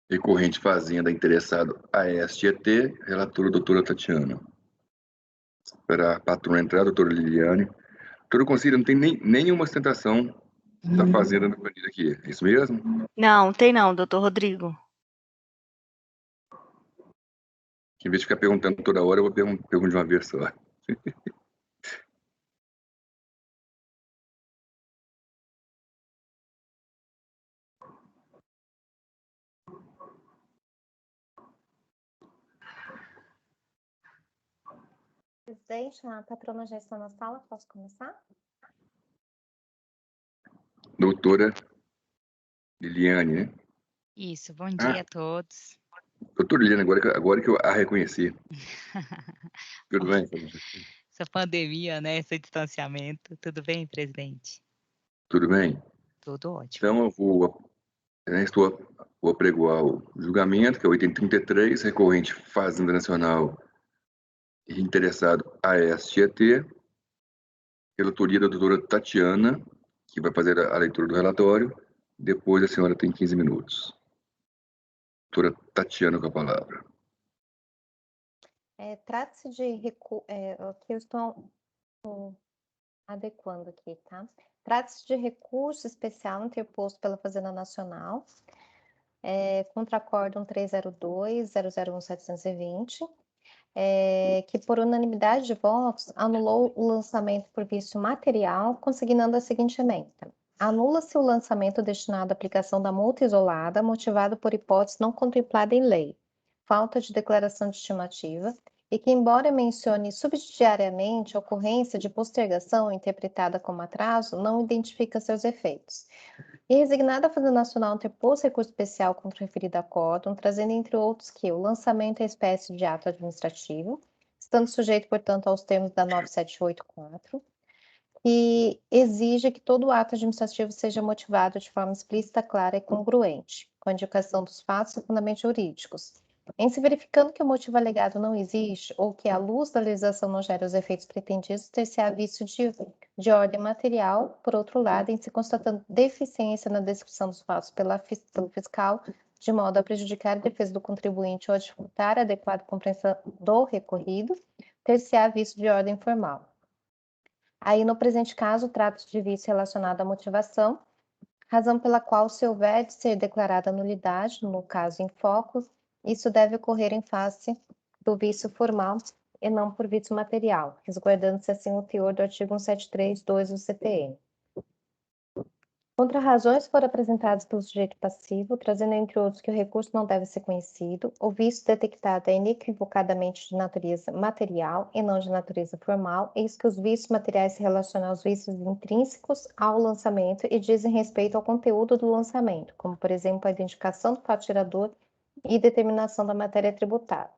Recorrente Fazenda interessado ASTET, relatora doutora Tatiana. Esperar a patrona entrar, doutora Liliane. Doutora Conselho, não tem nenhuma ostentação da Fazenda no Candido aqui, é isso mesmo? Não, tem não, doutor Rodrigo. Em vez de ficar perguntando toda hora, eu vou perguntar de uma vez só. Presidente, a patrona já está na sala, posso começar? Doutora Liliane, né? Isso, bom dia a todos. Doutora Liliane, agora que eu a reconheci. Tudo bem? Essa pandemia, né? Esse distanciamento. Tudo bem, presidente? Tudo bem? Tudo ótimo. Então, eu vou apregoar o julgamento, que é o item 33, recorrente Fazenda Nacional e interessado ASTET, relatoria da doutora Tatiana, que vai fazer a leitura do relatório. Depois a senhora tem 15 minutos. Doutora Tatiana com a palavra. Trata-se de que eu estou adequando aqui, tá? Trata-se de recurso especial interposto pela Fazenda Nacional, contra acórdão 302.001.720, que por unanimidade de votos anulou o lançamento por vício material, consignando a seguinte ementa: anula-se o lançamento destinado à aplicação da multa isolada, motivado por hipótese não contemplada em lei, falta de declaração de estimativa, e que, embora mencione subsidiariamente a ocorrência de postergação interpretada como atraso, não identifica seus efeitos. E resignada a Fazenda Nacional interpôs recurso especial contra o referido acórdão, trazendo, entre outros, que o lançamento é espécie de ato administrativo, estando sujeito, portanto, aos termos da 9784, e exige que todo ato administrativo seja motivado de forma explícita, clara e congruente, com a indicação dos fatos e fundamentos jurídicos. Em se verificando que o motivo alegado não existe ou que a luz da legislação não gera os efeitos pretendidos, ter-se-á vício de ordem material. Por outro lado, em se constatando deficiência na descrição dos fatos pelo fiscal, de modo a prejudicar a defesa do contribuinte ou a dificultar a adequada compreensão do recorrido, ter-se-á vício de ordem formal. Aí, no presente caso, trata-se de vício relacionado à motivação, razão pela qual, se houver de ser declarada nulidade, no caso em foco, isso deve ocorrer em face do vício formal e não por vício material, resguardando-se assim o teor do artigo 173.2 do CPM. Contra-razões foram apresentadas pelo sujeito passivo, trazendo, entre outros, que o recurso não deve ser conhecido, o vício detectado é inequivocadamente de natureza material e não de natureza formal, eis que os vícios materiais se relacionam aos vícios intrínsecos ao lançamento e dizem respeito ao conteúdo do lançamento, como, por exemplo, a identificação do fato gerador e determinação da matéria tributável.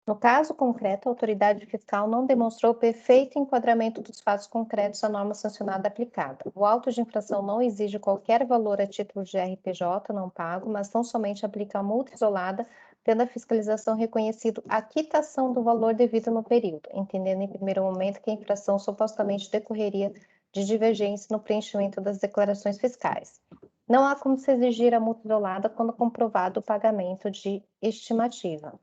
No caso concreto, a autoridade fiscal não demonstrou perfeito enquadramento dos fatos concretos à norma sancionada aplicada. O auto de infração não exige qualquer valor a título de RPJ não pago, mas tão somente aplica a multa isolada, tendo a fiscalização reconhecido a quitação do valor devido no período, entendendo em primeiro momento que a infração supostamente decorreria de divergência no preenchimento das declarações fiscais. Não há como se exigir a multa isolada quando comprovado o pagamento de estimativa.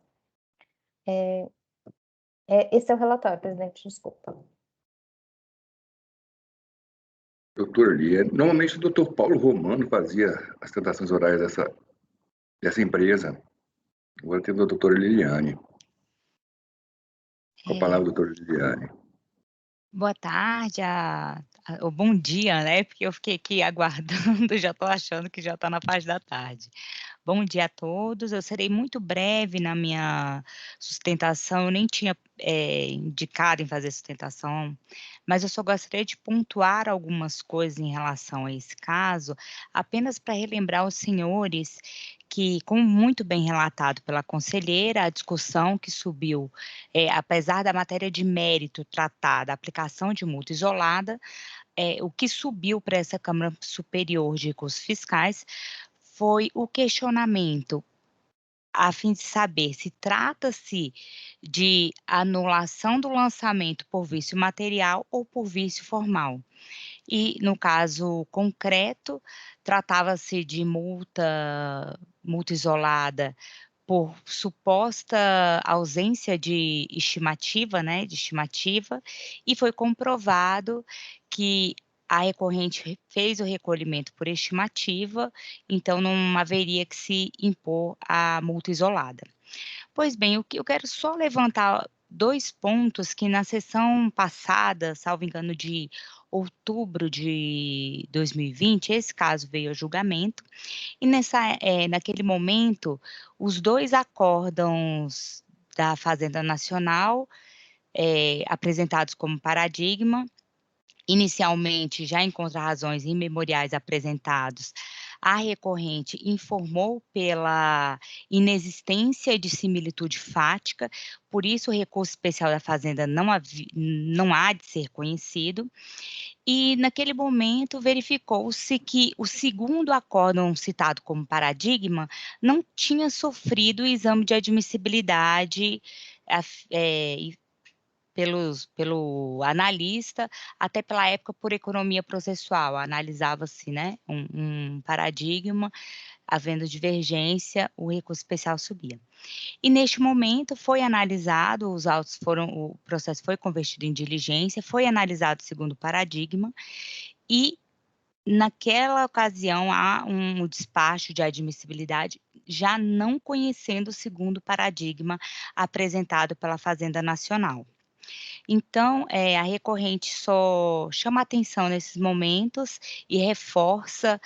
Esse é o relatório, presidente, desculpa. Doutor Liliane, normalmente o doutor Paulo Romano fazia as tentações orais dessa empresa. Agora temos a doutora Liliane. Com a palavra, doutora Liliane. Boa tarde, ou bom dia, né? Porque eu fiquei aqui aguardando, já estou achando que já está na parte da tarde. Bom dia a todos, eu serei muito breve na minha sustentação, eu nem tinha indicado em fazer sustentação, mas eu só gostaria de pontuar algumas coisas em relação a esse caso, apenas para relembrar aos senhores que, como muito bem relatado pela conselheira, a discussão que subiu, apesar da matéria de mérito tratada, a aplicação de multa isolada, o que subiu para essa Câmara Superior de Recursos Fiscais foi o questionamento, a fim de saber se trata-se de anulação do lançamento por vício material ou por vício formal. E, no caso concreto, tratava-se de multa isolada por suposta ausência de estimativa, né, e foi comprovado que a recorrente fez o recolhimento por estimativa, então não haveria que se impor a multa isolada. Pois bem, o que eu quero só levantar 2 pontos que na sessão passada, salvo engano de outubro de 2020, esse caso veio a julgamento, e naquele momento, os 2 acórdãos da Fazenda Nacional, apresentados como paradigma, inicialmente, já em contrarrazões e memoriais apresentados, a recorrente informou pela inexistência de similitude fática, por isso o recurso especial da Fazenda não há de ser conhecido, e naquele momento verificou-se que o segundo acórdão citado como paradigma não tinha sofrido o exame de admissibilidade, pelo analista, até pela época por economia processual, analisava-se, né, um paradigma, havendo divergência, o recurso especial subia. E neste momento foi analisado, o processo foi convertido em diligência, foi analisado segundo o paradigma, e naquela ocasião há um despacho de admissibilidade, já não conhecendo o segundo paradigma apresentado pela Fazenda Nacional. Então, a recorrente só chama atenção nesses momentos e reforça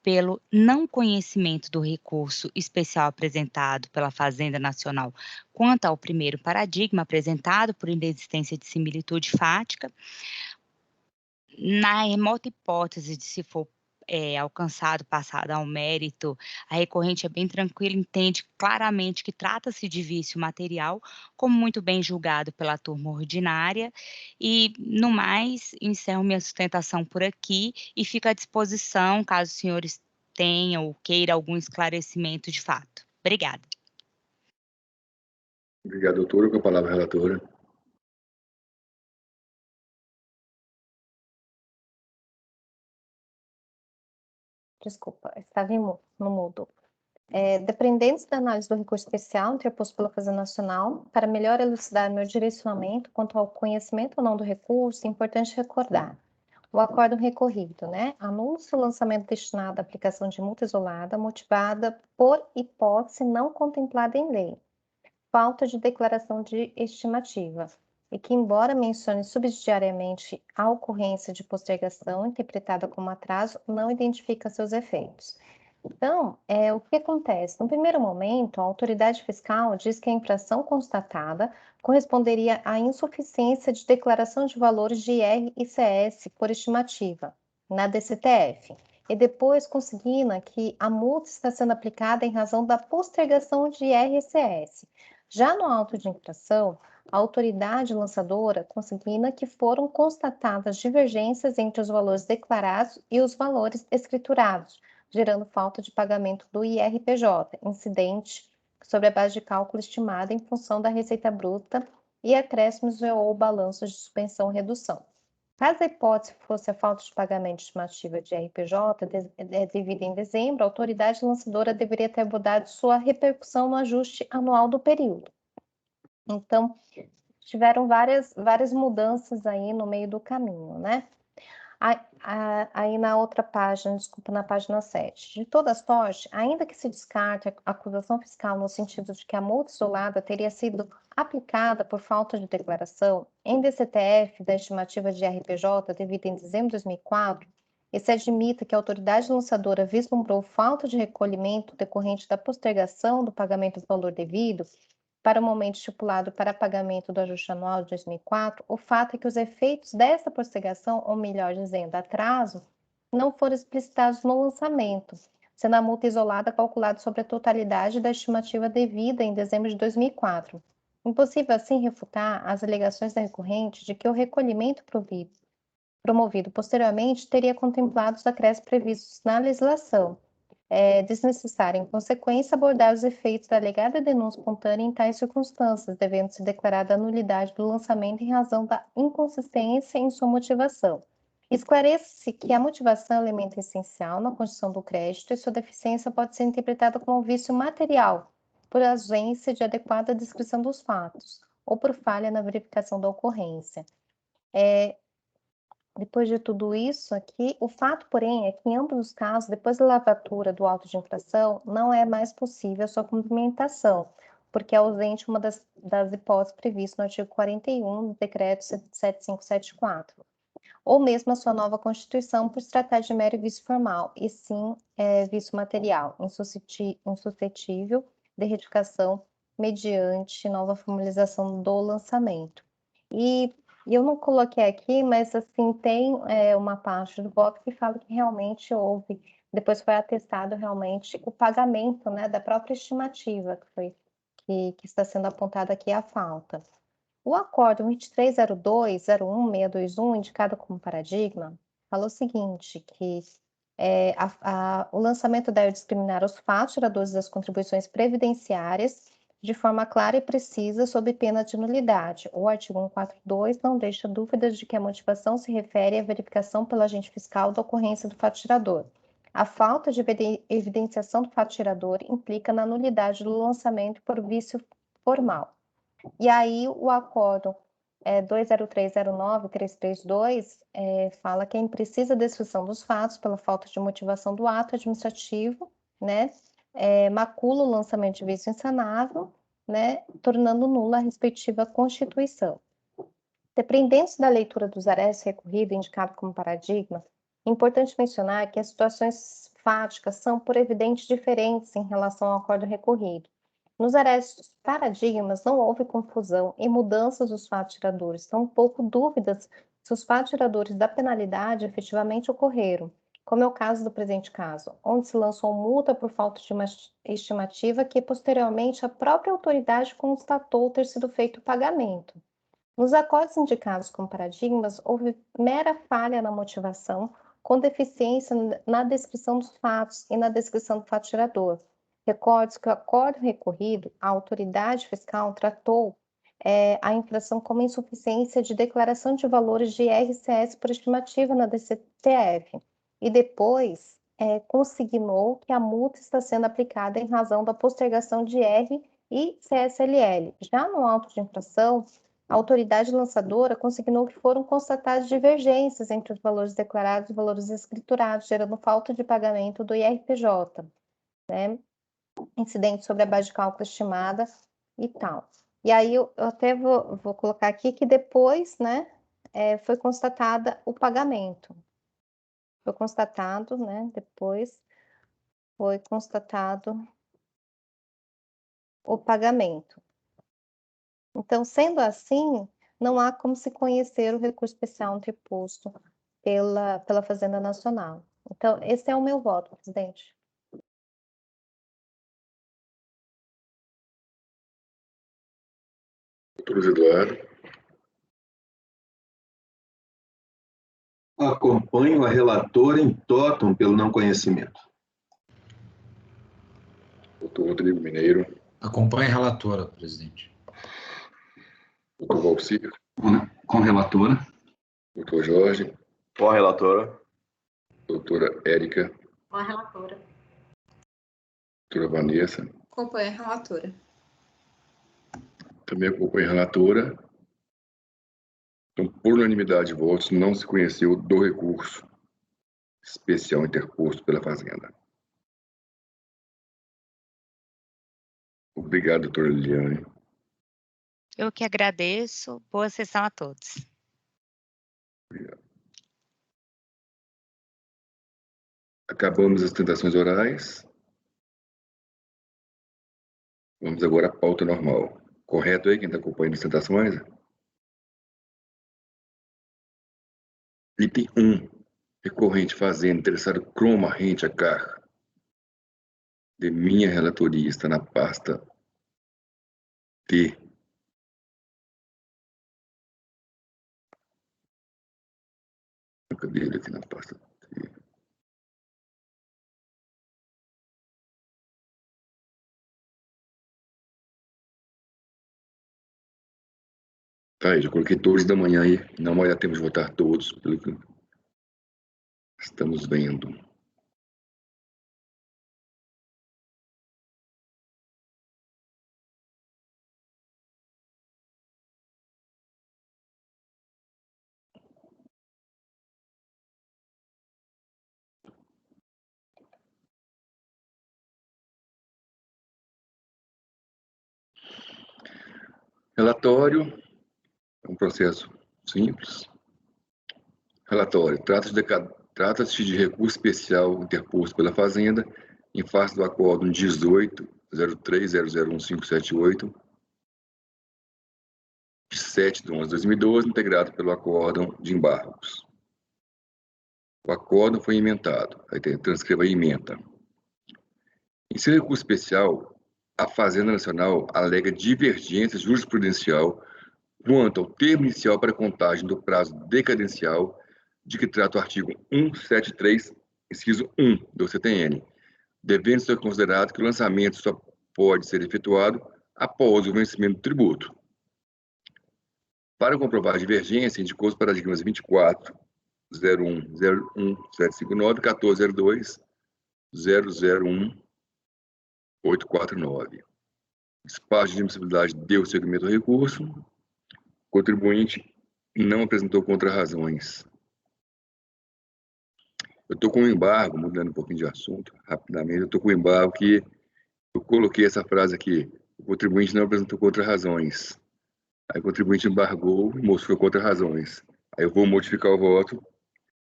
pelo não conhecimento do recurso especial apresentado pela Fazenda Nacional quanto ao primeiro paradigma apresentado por inexistência de similitude fática. Na remota hipótese de se for passado ao mérito, a recorrente é bem tranquila, entende claramente que trata-se de vício material, como muito bem julgado pela turma ordinária, e, no mais, encerro minha sustentação por aqui e fico à disposição, caso os senhores tenham ou queiram algum esclarecimento de fato. Obrigada. Obrigado, doutora. Com a palavra, a relatora. Desculpa, estava no mudo. Dependendo da análise do recurso especial interposto pela Fazenda Nacional, para melhor elucidar meu direcionamento quanto ao conhecimento ou não do recurso, é importante recordar o acórdão recorrido, né? Anula-se o lançamento destinado à aplicação de multa isolada motivada por hipótese não contemplada em lei, falta de declaração de estimativa, e que, embora mencione subsidiariamente a ocorrência de postergação interpretada como atraso, não identifica seus efeitos. Então, o que acontece? No primeiro momento, a autoridade fiscal diz que a infração constatada corresponderia à insuficiência de declaração de valores de IR e CS por estimativa, na DCTF, e depois consigna que a multa está sendo aplicada em razão da postergação de IR e CS. Já no auto de infração, a autoridade lançadora consigna que foram constatadas divergências entre os valores declarados e os valores escriturados, gerando falta de pagamento do IRPJ, incidente sobre a base de cálculo estimada em função da receita bruta e acréscimos ou balanços de suspensão ou redução. Caso a hipótese fosse a falta de pagamento de estimativa de IRPJ devida em dezembro, a autoridade lançadora deveria ter abordado sua repercussão no ajuste anual do período. Então, tiveram várias mudanças aí no meio do caminho, né? Aí na outra página, desculpa, na página 7. De toda sorte, ainda que se descarte a acusação fiscal no sentido de que a multa isolada teria sido aplicada por falta de declaração, em DCTF da estimativa de RPJ devida em dezembro de 2004, e se admita que a autoridade lançadora vislumbrou falta de recolhimento decorrente da postergação do pagamento do valor devido, para o momento estipulado para pagamento do ajuste anual de 2004, o fato é que os efeitos dessa postergação, ou melhor dizendo, atraso, não foram explicitados no lançamento, sendo a multa isolada calculada sobre a totalidade da estimativa devida em dezembro de 2004. Impossível, assim, refutar as alegações da recorrente de que o recolhimento promovido posteriormente teria contemplado os acréscimos previstos na legislação. É desnecessário, em consequência, abordar os efeitos da alegada denúncia espontânea em tais circunstâncias, devendo-se declarada a nulidade do lançamento em razão da inconsistência em sua motivação. Esclarece-se que a motivação é um elemento essencial na construção do crédito e sua deficiência pode ser interpretada como um vício material, por ausência de adequada descrição dos fatos, ou por falha na verificação da ocorrência. Depois de tudo isso aqui, o fato, porém, é que em ambos os casos, depois da lavratura do auto de infração, não é mais possível a sua cumprimentação, porque é ausente uma das hipóteses previstas no artigo 41 do Decreto 7574, ou mesmo a sua nova Constituição, por se tratar de mero vício formal, e sim vício material, insuscetível de retificação mediante nova formalização do lançamento. E eu não coloquei aqui, mas assim, tem uma parte do voto que fala que realmente houve, depois foi atestado realmente o pagamento, né, da própria estimativa que está sendo apontada aqui a falta. O acórdão 2302-01621, indicado como paradigma, fala o seguinte, que o lançamento deve discriminar os fatos geradores das contribuições previdenciárias de forma clara e precisa, sob pena de nulidade. O artigo 142 não deixa dúvidas de que a motivação se refere à verificação pelo agente fiscal da ocorrência do fato gerador. A falta de evidenciação do fato gerador implica na nulidade do lançamento por vício formal. E aí o acórdão 20309-332 fala que é imprecisa a descrição dos fatos pela falta de motivação do ato administrativo, né? Macula o lançamento de vício insanável, né? Tornando nula a respectiva Constituição. Dependendo da leitura dos arestos recorridos, indicado como paradigma, é importante mencionar que as situações fáticas são, por evidente, diferentes em relação ao acordo recorrido. Nos arestos paradigmas, não houve confusão e mudanças dos fatos geradores, tampouco dúvidas se os fatos geradores da penalidade efetivamente ocorreram, como é o caso do presente caso, onde se lançou multa por falta de uma estimativa que, posteriormente, a própria autoridade constatou ter sido feito o pagamento. Nos acordos indicados como paradigmas, houve mera falha na motivação, com deficiência na descrição dos fatos e na descrição do fato gerador. Recorde-se que o acordo recorrido, a autoridade fiscal tratou a infração como insuficiência de declaração de valores de IRCS por estimativa na DCTF e depois consignou que a multa está sendo aplicada em razão da postergação de R e CSLL. Já no auto de infração, a autoridade lançadora consignou que foram constatadas divergências entre os valores declarados e os valores escriturados, gerando falta de pagamento do IRPJ, né? Incidente sobre a base de cálculo estimada e tal. E aí eu até vou colocar aqui que depois, né, foi constatada o pagamento. Foi constatado, né, depois foi constatado o pagamento. Então, sendo assim, não há como se conhecer o recurso especial interposto pela Fazenda Nacional. Então, esse é o meu voto, presidente. Doutor Eduardo. Acompanho a relatora em totum pelo não conhecimento. Doutor Rodrigo Mineiro. Acompanho a relatora, presidente. Doutor Valcir. Com relatora. Doutor Jorge. Com a relatora. Doutora Érica. Com a relatora. Doutora Vanessa. Acompanho a relatora. Também acompanho a relatora. Então, por unanimidade de votos, não se conheceu do recurso especial interposto pela Fazenda. Obrigado, doutora Liliane. Eu que agradeço. Boa sessão a todos. Obrigado. Acabamos as tentações orais. Vamos agora à pauta normal. Correto aí, quem está acompanhando as tentações? Item 1. Recorrente fazenda interessado croma rente a car. De minha relatoria está na pasta T. Cadê ele aqui na pasta T? Tá aí, já coloquei todos da manhã aí. Não vai dar tempo de votar todos. Estamos vendo. Relatório é um processo simples. Relatório. Trata-se de recurso especial interposto pela Fazenda em face do acórdão 18.03.001578, de 7/11/2012, integrado pelo acórdão de embargos. O acórdão foi emendado. Aí transcreva a emenda. Em seu recurso especial, a Fazenda Nacional alega divergência jurisprudencial quanto ao termo inicial para contagem do prazo decadencial de que trata o artigo 173, inciso 1 do CTN, devendo ser considerado que o lançamento só pode ser efetuado após o vencimento do tributo. Para comprovar a divergência, indicou os paradigmas 24, 01, 01759, 1402, 001, 849. Despacho de admissibilidade deu seguimento ao recurso. O contribuinte não apresentou contrarrazões. Eu estou com um embargo, mudando um pouquinho de assunto, rapidamente, eu estou com um embargo que eu coloquei essa frase aqui: o contribuinte não apresentou contrarrazões. Aí o contribuinte embargou e mostrou contrarrazões. Aí eu vou modificar o voto,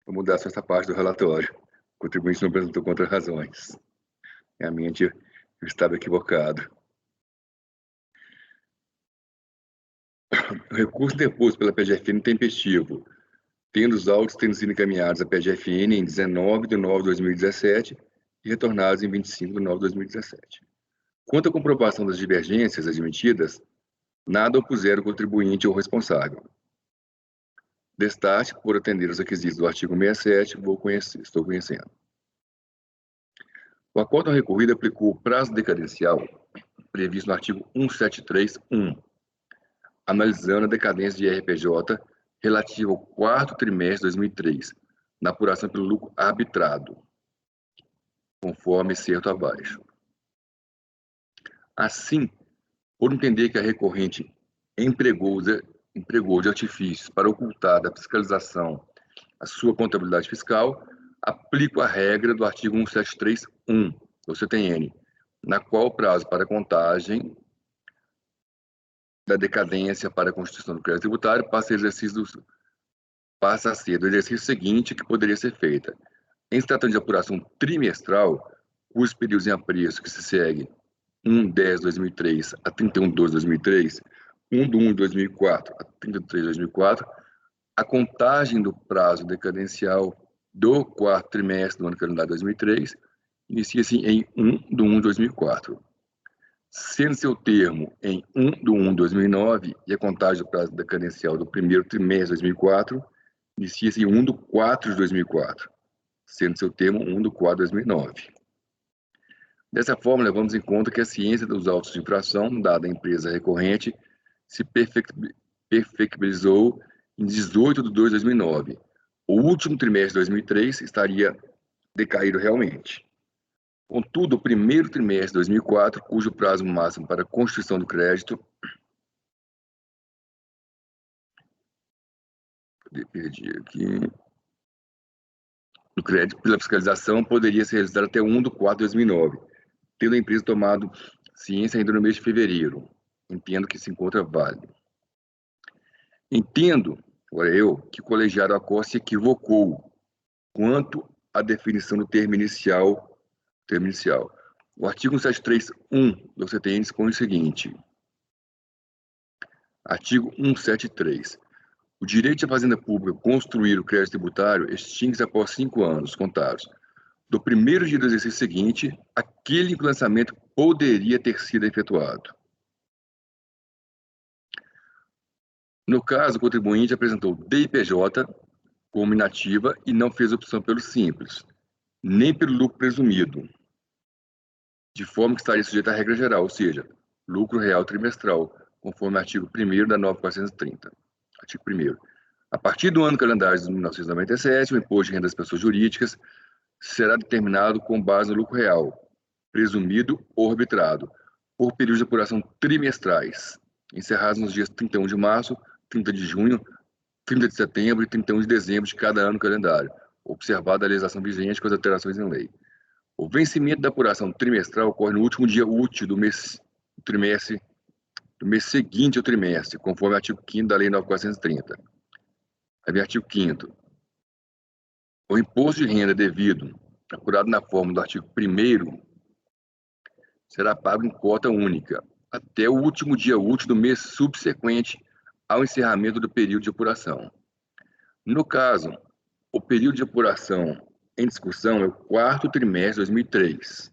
vou mudar só essa parte do relatório. O contribuinte não apresentou contrarrazões. Realmente eu estava equivocado. O recurso interposto pela PGFN tempestivo, tendo os autos sido encaminhados à PGFN em 19/9/2017 e retornados em 25/9/2017. Quanto à comprovação das divergências admitidas, nada opuseram o contribuinte ou responsável. Destaque, por atender aos requisitos do artigo 67, estou conhecendo. O acórdão recorrido aplicou o prazo decadencial previsto no artigo 173.1, analisando a decadência de RPJ relativa ao quarto trimestre de 2003, na apuração pelo lucro arbitrado, conforme certo abaixo. Assim, por entender que a recorrente empregou de artifícios para ocultar da fiscalização a sua contabilidade fiscal, aplico a regra do artigo 173.1 do CTN, na qual o prazo para contagem da decadência para a constituição do crédito tributário passa a ser do exercício seguinte que poderia ser feita. Em se tratando de apuração trimestral, cujos períodos em apreço que se segue 1/10/2003 a 31/12/2003, 1/1/2004 a 30/3/2004, a contagem do prazo decadencial do quarto trimestre do ano calendário 2003 inicia-se em 1/1/2004. Sendo seu termo em 1/1/2009 e a contagem do prazo decadencial do primeiro trimestre de 2004 inicia-se em 1/4/2004, sendo seu termo 1/4/2009. Dessa forma, levamos em conta que a ciência dos autos de infração dada à empresa recorrente se perfectibilizou em 18/2/2009. O último trimestre de 2003 estaria decaído realmente. Contudo, o primeiro trimestre de 2004, cujo prazo máximo para a constituição do crédito do crédito pela fiscalização poderia ser realizado até 1/4/2009, tendo a empresa tomado ciência ainda no mês de fevereiro. Entendo que se encontra válido. Entendo, agora que o colegiado ACOR se equivocou quanto à definição do termo inicial. O artigo 173.1 do CTN dispõe o seguinte. Artigo 173. O direito de fazenda pública construir o crédito tributário extingue-se após 5 anos contados do primeiro dia do exercício seguinte, aquele em que o lançamento poderia ter sido efetuado. No caso, o contribuinte apresentou DIPJ como inativa e não fez opção pelo simples, nem pelo lucro presumido, de forma que estaria sujeito à regra geral, ou seja, lucro real trimestral, conforme o artigo 1º da 9.430. Artigo 1º. A partir do ano calendário de 1997, o imposto de renda das pessoas jurídicas será determinado com base no lucro real, presumido ou arbitrado, por períodos de apuração trimestrais, encerrados nos dias 31 de março, 30 de junho, 30 de setembro e 31 de dezembro de cada ano calendário, observada a legislação vigente com as alterações em lei. O vencimento da apuração trimestral ocorre no último dia útil do mês seguinte ao trimestre, conforme o artigo 5º da Lei 9.430. Aí, artigo 5º. O imposto de renda devido, apurado na forma do artigo 1º, será pago em cota única, até o último dia útil do mês subsequente ao encerramento do período de apuração. No caso, o período de apuração em discussão é o 4º trimestre de 2003,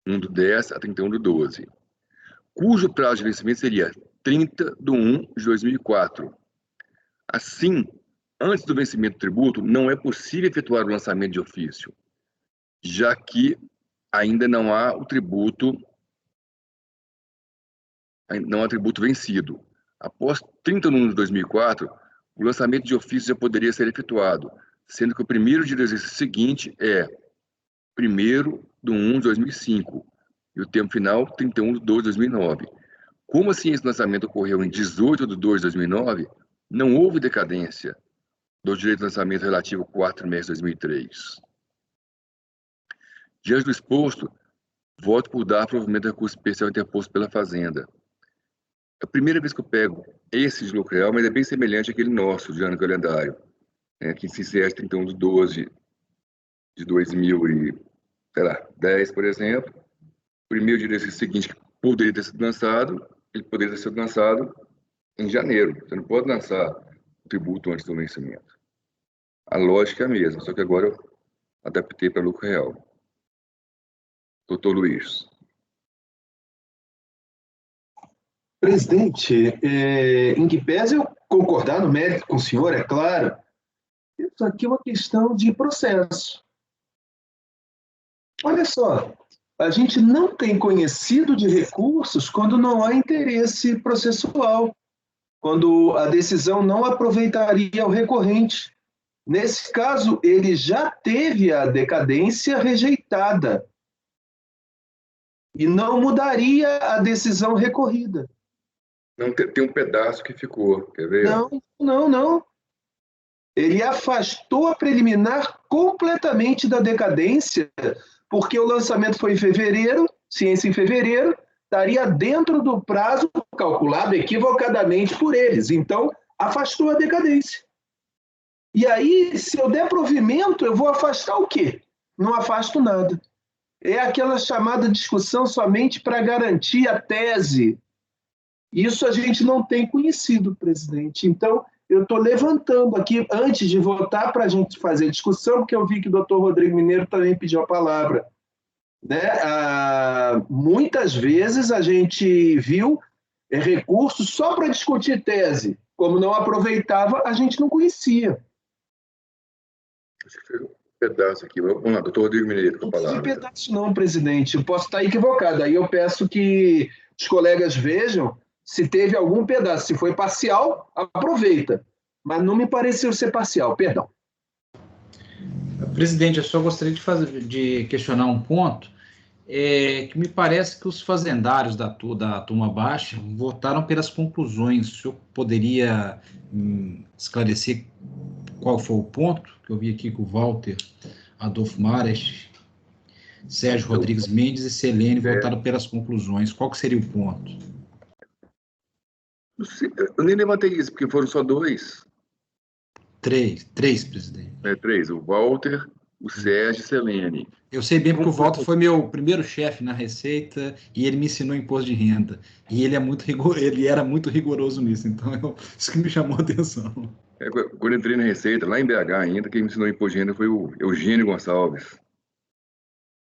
1 do 10 a 31 do 12, cujo prazo de vencimento seria 30 de 1 de 2004. Assim, antes do vencimento do tributo, não é possível efetuar o lançamento de ofício, já que ainda não há tributo vencido. Após 30 de 1 de 2004, o lançamento de ofício já poderia ser efetuado, sendo que o primeiro dia do exercício seguinte é 1º de 1 de 2005 e o tempo final 31 de 2 de 2009. Como assim esse lançamento ocorreu em 18 de 2 de 2009, não houve decadência do direito de lançamento relativo ao 4º trimestre de 2003. Diante do exposto, voto por dar provimento ao recurso especial interposto pela Fazenda. É a primeira vez que eu pego esse de lucro real, mas é bem semelhante àquele nosso, de ano calendário, que se encerra 31 de 12 de 2010, por exemplo. O primeiro dia desse seguinte que poderia ter sido lançado, ele poderia ter sido lançado em janeiro. Você não pode lançar o tributo antes do vencimento. A lógica é a mesma, só que agora eu adaptei para lucro real. Doutor Luiz. Presidente, em que pese eu concordar no mérito com o senhor, é claro, isso aqui é uma questão de processo. Olha só, a gente não tem conhecido de recursos quando não há interesse processual, quando a decisão não aproveitaria o recorrente. Nesse caso, ele já teve a decadência rejeitada e não mudaria a decisão recorrida. Não, tem um pedaço que ficou, quer ver? Não. Ele afastou a preliminar completamente da decadência, porque o lançamento foi em fevereiro, ciência em fevereiro, estaria dentro do prazo calculado equivocadamente por eles. Então, afastou a decadência. E aí, se eu der provimento, eu vou afastar o quê? Não afasto nada. É aquela chamada discussão somente para garantir a tese. Isso a gente não tem conhecido, presidente. Então, eu estou levantando aqui, antes de votar, para a gente fazer discussão, porque eu vi que o doutor Rodrigo Mineiro também pediu a palavra. Muitas vezes a gente viu recursos só para discutir tese. Como não aproveitava, a gente não conhecia. Acho que foi um pedaço aqui. Vamos lá, doutor Rodrigo Mineiro, com a palavra. Não tem pedaço não, presidente. Eu posso estar equivocado. Aí eu peço que os colegas vejam se teve algum pedaço. Se foi parcial, aproveita. Mas não me pareceu ser parcial, perdão. Presidente, eu só gostaria de questionar um ponto, que me parece que os fazendários da turma baixa votaram pelas conclusões. O senhor poderia esclarecer qual foi o ponto? Que eu vi aqui que o Walter Adolfo Mares, Sérgio Rodrigues Mendes e Selene votaram pelas conclusões. Qual que seria o ponto? Eu nem levantei isso, porque foram só dois. Três, presidente. Três, o Walter, o Sérgio e Selene. Eu sei bem porque o Walter foi meu primeiro chefe na Receita e ele me ensinou imposto de renda. E ele era muito rigoroso nisso, então isso que me chamou a atenção. Quando eu entrei na Receita, lá em BH ainda, quem me ensinou imposto de renda foi o Eugênio Gonçalves.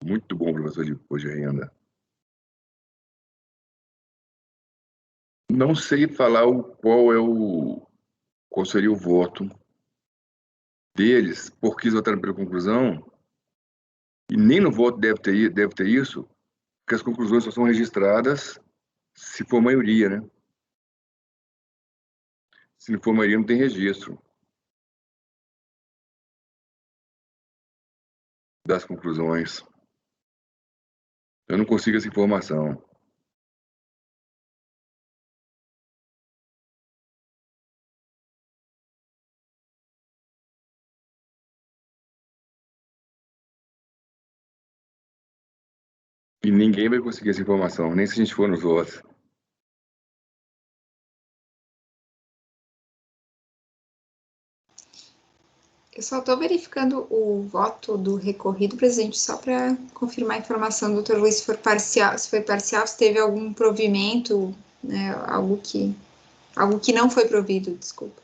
Muito bom professor de imposto de renda. Não sei falar qual seria o voto deles, porque eles votaram pela conclusão, e nem no voto deve ter isso, porque as conclusões só são registradas se for maioria, né? Se não for maioria, não tem registro das conclusões. Eu não consigo essa informação. E ninguém vai conseguir essa informação, nem se a gente for nos votos. Eu só estou verificando o voto do recorrido, presidente, só para confirmar a informação do doutor Luiz, se foi parcial, se teve algum provimento, né, algo que não foi provido, desculpa.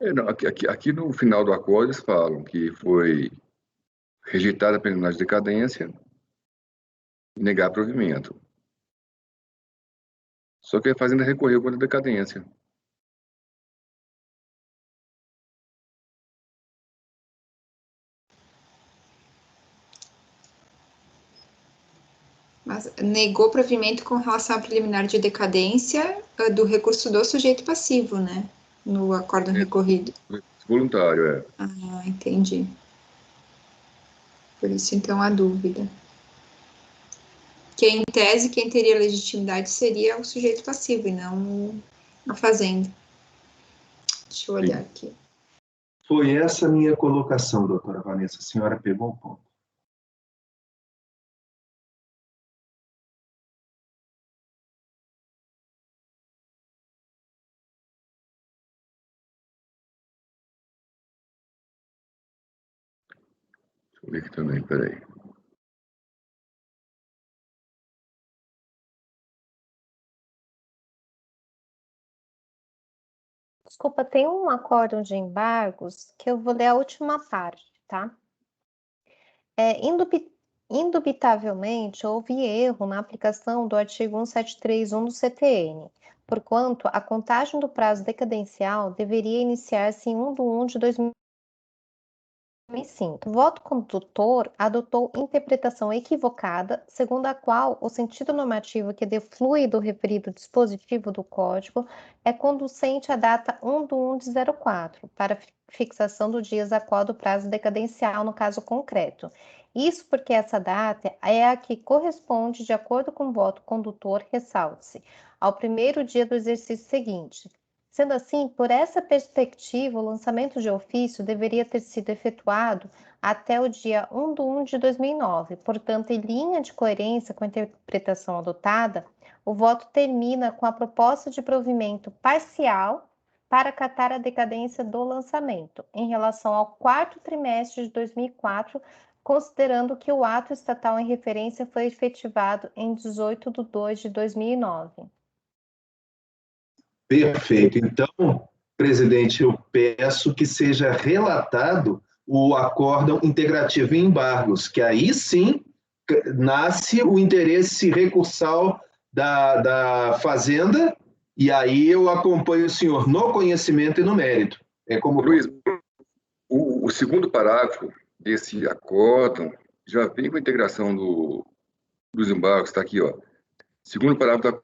Não, aqui no final do acordo eles falam que foi rejeitada a penalidade de decadência e negar provimento. Só que a Fazenda recorreu contra a decadência. Mas negou provimento com relação à preliminar de decadência do recurso do sujeito passivo, né? No acórdão recorrido. Voluntário, é. Ah, entendi. Por isso, então, a dúvida. Que, em tese, quem teria legitimidade seria o sujeito passivo e não a Fazenda. Deixa eu olhar aqui. Foi essa a minha colocação, doutora Vanessa. A senhora pegou o ponto. Deixa eu ver aqui também, peraí. Desculpa, tem um acórdão de embargos que eu vou ler a última parte, tá? Indubitavelmente, houve erro na aplicação do artigo 1731 do CTN, porquanto a contagem do prazo decadencial deveria iniciar-se em 1 de 2005. O voto condutor adotou interpretação equivocada, segundo a qual o sentido normativo que deflui do referido dispositivo do Código é conducente à data 1/1/04, para fixação do dias a qual do prazo decadencial no caso concreto. Isso porque essa data é a que corresponde, de acordo com o voto condutor, ressalte-se, ao primeiro dia do exercício seguinte. Sendo assim, por essa perspectiva, o lançamento de ofício deveria ter sido efetuado até o dia 1/1/2009. Portanto, em linha de coerência com a interpretação adotada, o voto termina com a proposta de provimento parcial para acatar a decadência do lançamento, em relação ao quarto trimestre de 2004, considerando que o ato estatal em referência foi efetivado em 18/2/2009. Perfeito. Então, presidente, eu peço que seja relatado o acórdão integrativo em embargos, que aí sim nasce o interesse recursal da Fazenda, e aí eu acompanho o senhor no conhecimento e no mérito. É como... Luiz, o segundo parágrafo desse acórdão já vem com a integração dos embargos, está aqui, ó. Segundo parágrafo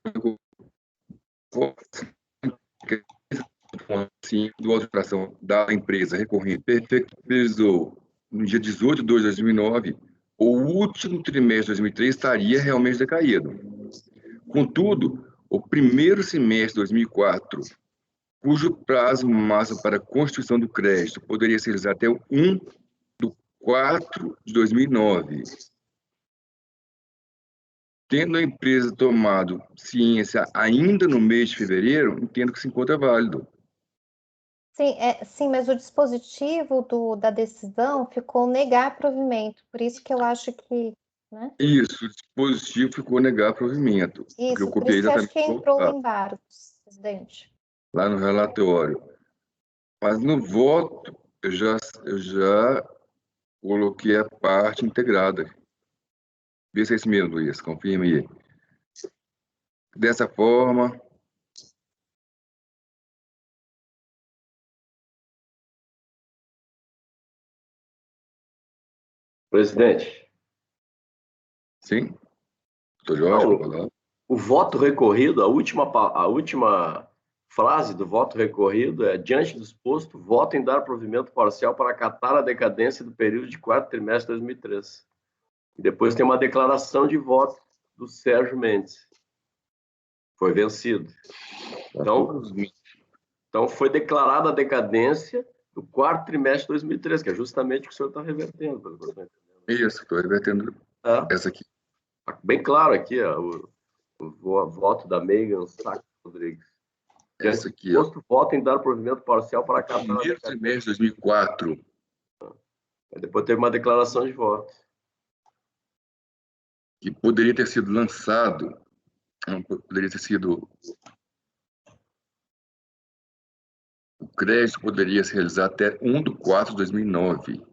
do autorização da empresa recorrente perfeccionou no dia 18/2/2009, o último trimestre de 2003 estaria realmente decaído. Contudo, o primeiro semestre de 2004, cujo prazo máximo para a constituição do crédito poderia ser realizado até o 1/4/2009. Tendo a empresa tomado ciência ainda no mês de fevereiro, entendo que se encontra válido. Sim, mas o dispositivo da decisão ficou negar provimento, por isso que eu acho que, né? Isso, o dispositivo ficou negar provimento. Porque eu Isso, por copiei isso que eu acho exatamente que entrou o embargo, presidente. lá no relatório. Mas no voto, eu já coloquei a parte integrada. Vê se é isso mesmo, Luiz, confirme aí. Dessa forma, Presidente, sim? Doutor Jorge, Paulo, pode falar? O voto recorrido, a última frase do voto recorrido é: diante do exposto, voto em dar provimento parcial para acatar a decadência do período de 4º trimestre de 2003. E depois tem uma declaração de voto do Sérgio Mendes. Foi vencido. Então foi declarada a decadência do 4º trimestre de 2003, que é justamente o que o senhor está revertendo. Pelo que eu estou entendendo. Isso, estou revertendo essa aqui. Bem claro aqui, ó, o voto da Megan Sachs Rodrigues. Essa aqui, ó. Voto em dar provimento parcial para acatar. Primeiro trimestre de 2004. Depois teve uma declaração de voto. Que poderia ter sido lançado, poderia ter sido... O crédito poderia se realizar até 1/4/2009.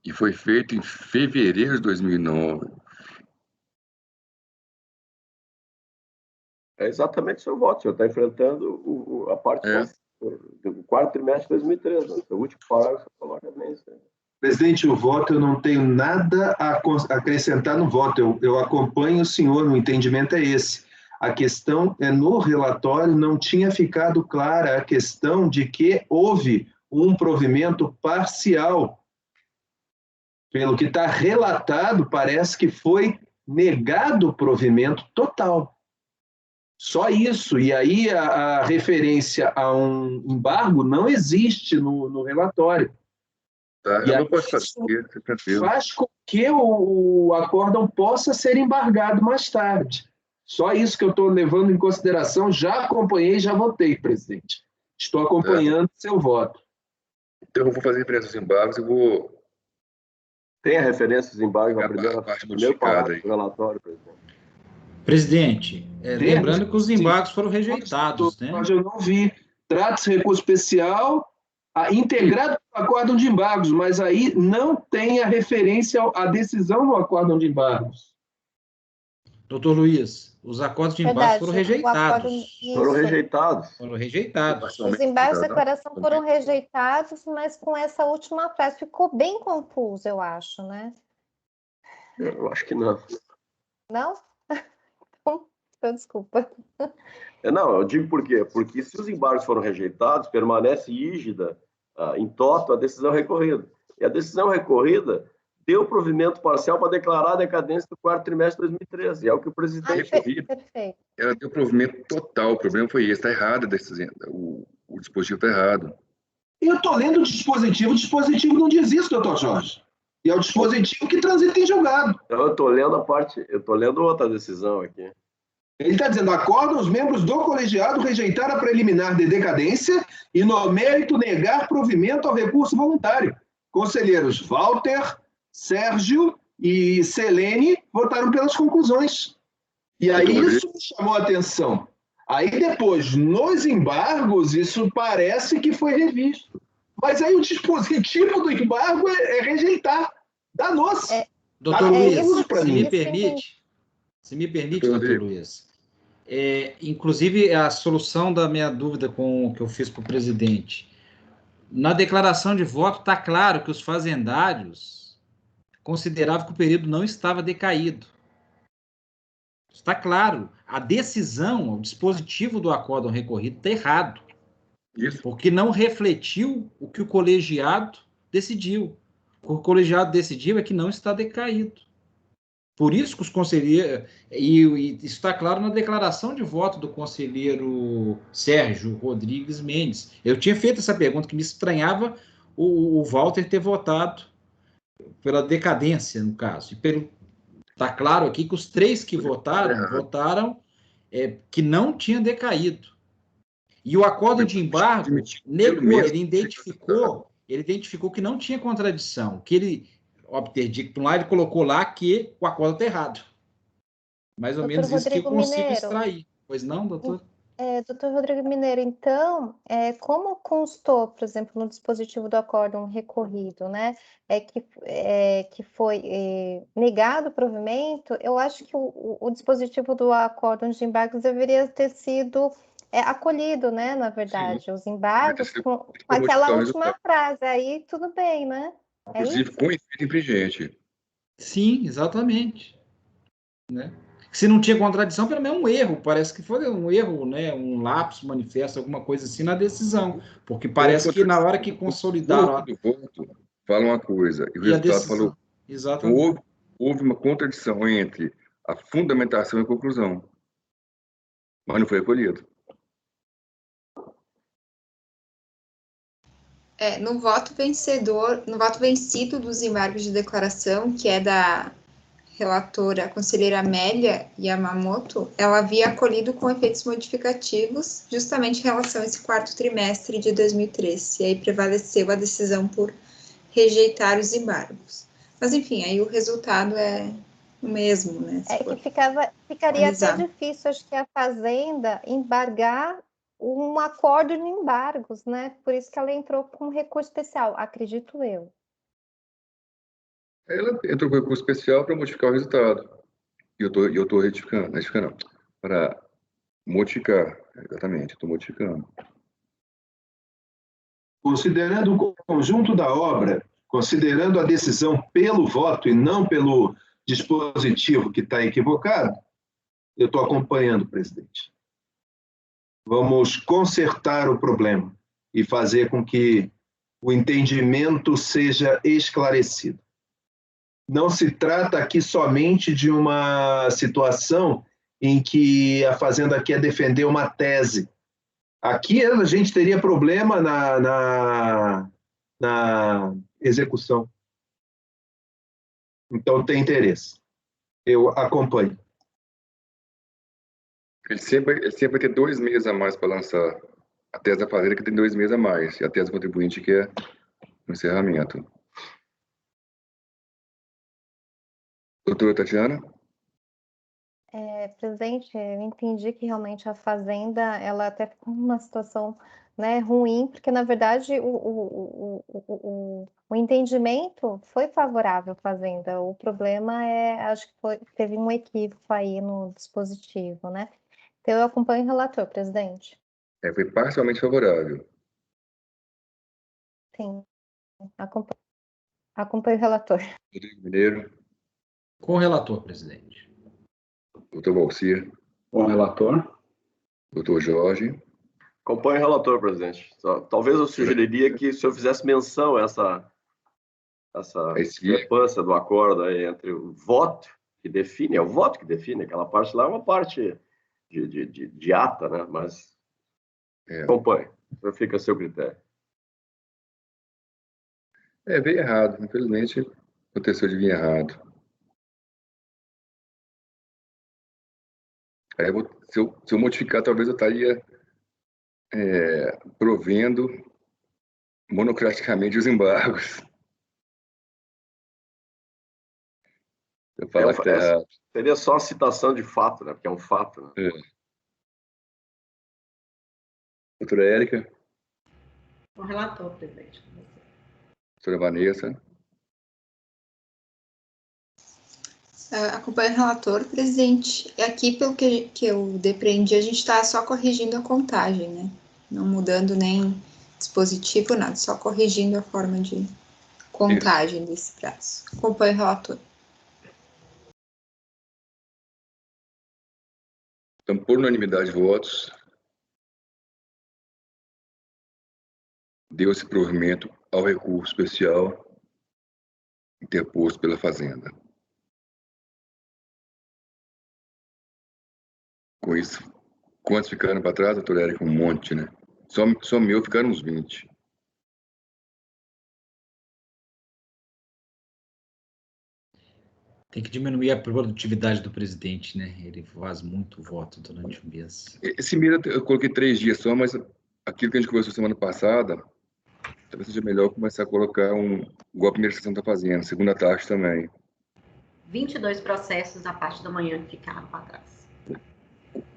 E foi feito em fevereiro de 2009. É exatamente o seu voto. O senhor está enfrentando a parte do 4º trimestre de 2003. Né? O último parágrafo coloca bem isso aí. Presidente, o voto, eu não tenho nada a acrescentar no voto. Eu acompanho o senhor, o entendimento é esse. A questão é, no relatório, não tinha ficado clara a questão de que houve um provimento parcial. Pelo que está relatado, parece que foi negado o provimento total. Só isso. E aí a referência a um embargo não existe no relatório. Tá, E eu aí, não posso fazer, faz com que o acórdão possa ser embargado mais tarde. Só isso que eu estou levando em consideração. Já acompanhei, já votei, presidente. Estou acompanhando seu voto. Então, eu vou fazer referência aos embargos, eu vou... Tem a referência aos embargos na primeira parte primeiro modificada parágrafo do relatório, presidente. Presidente, lembrando que os embargos foram rejeitados, né? Mas eu não vi. Trata-se de recurso especial integrado no acórdão de embargos, mas aí não tem a referência à decisão no acórdão de embargos. Doutor Luiz, os acordos de embargos foram rejeitados. Foram rejeitados. Foram rejeitados. Os embargos de declaração foram rejeitados, mas com essa última frase ficou bem confuso, eu acho, né? Eu acho que não. Não? Então, desculpa. Não, eu digo por quê? Porque se os embargos foram rejeitados, permanece rígida, em toto, a decisão recorrida. E a decisão recorrida deu provimento parcial para declarar a decadência do 4º trimestre de 2013. É o que o presidente... Perfeito. Ela deu provimento total. O problema foi esse. Está errado. O dispositivo está errado. Eu estou lendo o dispositivo não diz isso, doutor Jorge. E é o dispositivo que transita em julgado. Então, eu estou lendo outra decisão aqui. Ele está dizendo: acordam os membros do colegiado rejeitar a preliminar de decadência e, no mérito, negar provimento ao recurso voluntário. Conselheiros Walter, Sérgio e Selene votaram pelas conclusões. E aí isso me chamou a atenção. Aí depois, nos embargos, isso parece que foi revisto. Mas aí o dispositivo do embargo é rejeitar. Danou-se. Doutor Luiz, se me permite, doutor Luiz, inclusive a solução da minha dúvida que eu fiz para o presidente, na declaração de voto está claro que os fazendários consideravam que o período não estava decaído. Está claro. A decisão, o dispositivo do acórdão recorrido está errado. Isso. Porque não refletiu o que o colegiado decidiu. O que o colegiado decidiu é que não está decaído. Por isso que os conselheiros... E isso está claro na declaração de voto do conselheiro Sérgio Rodrigues Mendes. Eu tinha feito essa pergunta, que me estranhava o Walter ter votado pela decadência, no caso. Está claro aqui que os 3 que votaram que não tinha decaído. E o acordo de embargo negou, ele identificou que não tinha contradição, que ele, por lá, ele colocou lá que o acordo está errado. Mais ou menos isso que eu consigo extrair. Pois não, doutor? Doutor Rodrigo Mineiro, então, como constou, por exemplo, no dispositivo do acórdão recorrido, né, que foi negado o provimento, eu acho que o dispositivo do acórdão de embargos deveria ter sido acolhido, né, na verdade, os embargos com aquela última frase, aí tudo bem, né? Inclusive com efeito infringente. Sim, exatamente. Né? Se não tinha contradição, pelo menos um erro. Parece que foi um erro, né? Um lapso manifesto, alguma coisa assim na decisão. Porque parece que na hora que consolidaram O voto fala uma coisa e o e a resultado decisão. falou. Exatamente. Então, houve uma contradição entre a fundamentação e a conclusão. Mas não foi acolhido. No voto vencedor, no voto vencido dos embargos de declaração, que é da relatora, a conselheira Amélia Yamamoto, ela havia acolhido com efeitos modificativos, justamente em relação a esse quarto trimestre de 2013, e aí prevaleceu a decisão por rejeitar os embargos. Mas, enfim, aí o resultado é o mesmo, né? Que ficaria até difícil, acho que a Fazenda embargar um acordo de embargos, né? Por isso que ela entrou com um recurso especial, acredito eu. Ela entrou com recurso especial para modificar o resultado. E eu estou retificando, para modificar, exatamente, estou modificando. Considerando o conjunto da obra, considerando a decisão pelo voto e não pelo dispositivo que está equivocado, eu estou acompanhando, presidente. Vamos consertar o problema e fazer com que o entendimento seja esclarecido. Não se trata aqui somente de uma situação em que a Fazenda quer defender uma tese. Aqui a gente teria problema na execução. Então, tem interesse. Eu acompanho. Ele sempre vai ter 2 meses a mais para lançar. A tese da Fazenda que tem 2 meses a mais. E a tese do contribuinte que é o encerramento. Doutora Tatiana? Presidente, eu entendi que realmente a Fazenda, ela até ficou numa situação, né, ruim, porque, na verdade, o entendimento foi favorável à Fazenda. O problema acho que teve um equívoco aí no dispositivo, né? Então, eu acompanho o relator, presidente. Foi parcialmente favorável. Sim, acompanho o relator. Rodrigo Mineiro. Com o relator, presidente. Doutor Valcir. Com o relator. Doutor Jorge. Acompanho o relator, presidente. Talvez eu sugeriria que o senhor fizesse menção a essa discrepância do acordo aí entre o voto que define, é o voto que define, aquela parte lá é uma parte de ata, né? Mas acompanhe, fica a seu critério. Veio errado, infelizmente aconteceu de vir errado. Aí se eu modificar, talvez eu estaria provendo monocraticamente os embargos. Eu falar que está errado. Seria só uma citação de fato, né? Porque é um fato, né? Doutora Érica. Com o relator, presidente. Doutora Vanessa. Acompanho o relator, presidente. Aqui, pelo que eu depreendi, a gente está só corrigindo a contagem, né? Não mudando nem dispositivo, nada, só corrigindo a forma de contagem desse prazo. Acompanho o relator. Então, por unanimidade de votos, deu-se provimento ao recurso especial interposto pela Fazenda. Com isso, quantos ficaram para trás, doutor Érico? Um monte, né? Só meu ficaram uns 20. Tem que diminuir a produtividade do presidente, né? Ele faz muito voto durante o mês. Esse mês eu coloquei 3 dias só, mas aquilo que a gente conversou semana passada, talvez seja melhor começar a colocar igual a primeira sessão está fazendo, segunda taxa também. 22 processos na parte da manhã que ficaram para trás.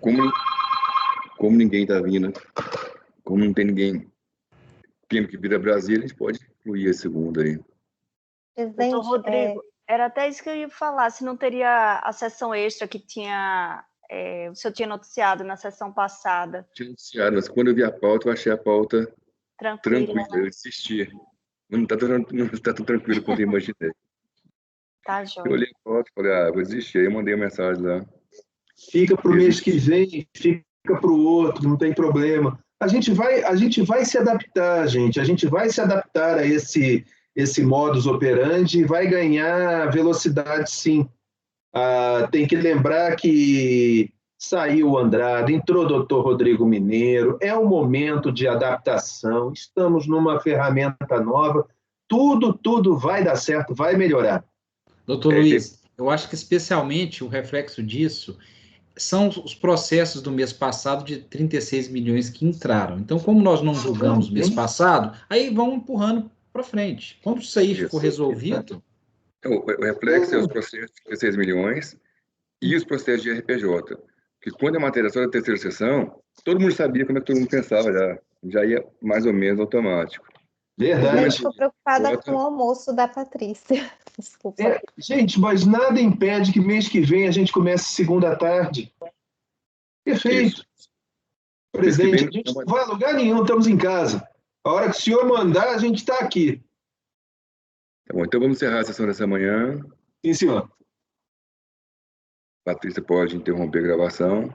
Como ninguém está vindo, como não tem ninguém tendo que vir a Brasília, a gente pode incluir a segunda aí. Presidente, doutor Rodrigo, era até isso que eu ia falar, se não teria a sessão extra que o senhor tinha noticiado na sessão passada. Tinha noticiado, mas quando eu vi a pauta, eu achei a pauta tranquila. Né? Eu desisti. Não está tão tranquilo quanto eu imaginei. Tá, Eu joia. olhei a foto e falei, vou desistir. Aí eu mandei uma mensagem lá. Fica para o mês que vem, fica para o outro, não tem problema. A gente vai se adaptar, gente. A gente vai se adaptar a esse modus operandi e vai ganhar velocidade, sim. Tem que lembrar que saiu o Andrade, entrou o doutor Rodrigo Mineiro, é um momento de adaptação, estamos numa ferramenta nova, tudo vai dar certo, vai melhorar. Doutor Luiz, eu acho que especialmente o reflexo disso são os processos do mês passado de 36 milhões que entraram. Então, como nós não julgamos mês passado, aí vamos empurrando para frente. Quando isso aí for resolvido... O reflexo é os processos de 16 milhões e os processos de RPJ. Porque quando a matéria só da terceira sessão, todo mundo sabia como é que todo mundo pensava, já ia mais ou menos automático. Verdade. Eu estou preocupada com o almoço da Patrícia. Desculpa. Gente, mas nada impede que mês que vem a gente comece segunda tarde. Perfeito. Isso. Presidente, a gente não vai a lugar nenhum, estamos em casa. A hora que o senhor mandar, a gente está aqui. Tá bom, então vamos encerrar a sessão dessa manhã. Sim, senhor. Patrícia pode interromper a gravação.